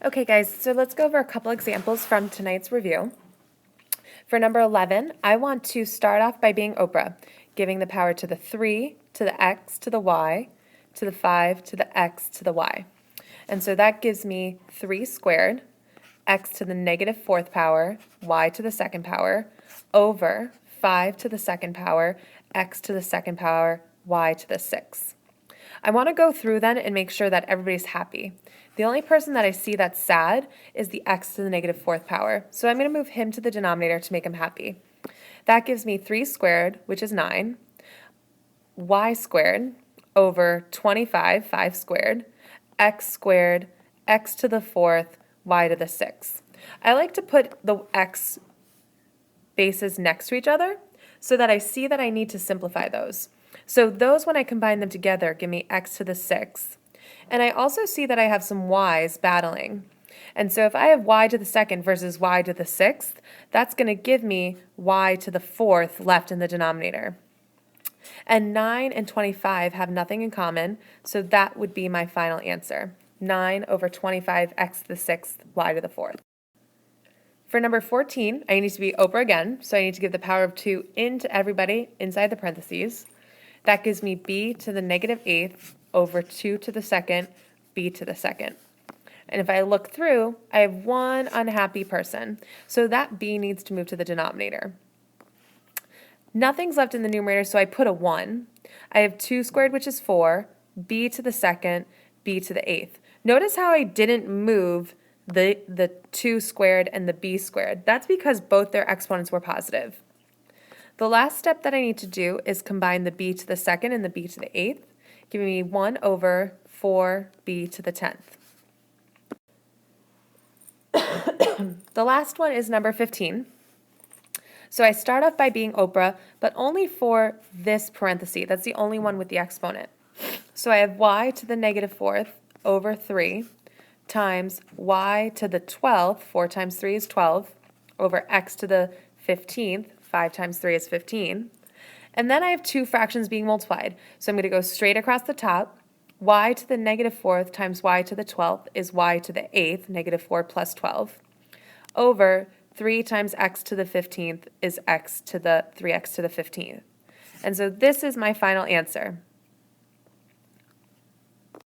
Okay guys, so let's go over a couple examples from tonight's review. For number 11, I want to start off by being Oprah, giving the power to the 3, to the x, to the y, to the 5, to the x, to the y. And so that gives me 3 squared, x to the negative 4th power, y to the 2nd power, over 5 to the 2nd power, x to the 2nd power, y to the 6th. I want to go through then and make sure that everybody's happy. The only person that I see that's sad is the x to the negative 4th power. So I'm going to move him to the denominator to make him happy. That gives me 3 squared, which is 9, y squared over 25, 5 squared, x squared, x to the 4th, y to the 6th. I like to put the x bases next to each other so that I see that I need to simplify those. So those, when I combine them together, give me x to the 6th. And I also see that I have some y's battling. And so if I have y to the 2nd versus y to the 6th, that's going to give me y to the 4th left in the denominator. And 9 and 25 have nothing in common, so that would be my final answer. 9 over 25, x to the 6th, y to the 4th. For number 14, I need to be Oprah again, so I need to give the power of 2 into everybody inside the parentheses. That gives me b to the negative 8th over 2 to the 2nd, b to the 2nd. And if I look through, I have one unhappy person, so that b needs to move to the denominator. Nothing's left in the numerator, so I put a 1. I have 2 squared, which is 4, b to the 2nd, b to the 8th. Notice how I didn't move the 2 squared and the b squared. That's because both their exponents were positive. The last step that I need to do is combine the b to the 2nd and the b to the 8th, giving me 1 over 4b to the 10th. The last one is number 15. So I start off by being Oprah, but only for this parenthesis. That's the only one with the exponent. So I have y to the negative 4th over 3 times y to the 12th, 4 times 3 is 12, over x to the 15th, 5 times 3 is 15. And then I have two fractions being multiplied. So I'm going to go straight across the top. Y to the negative 4th times y to the 12th is y to the 8th, negative 4 plus 12, over 3 times x to the 15th is x to the 3x to the 15th. And so this is my final answer.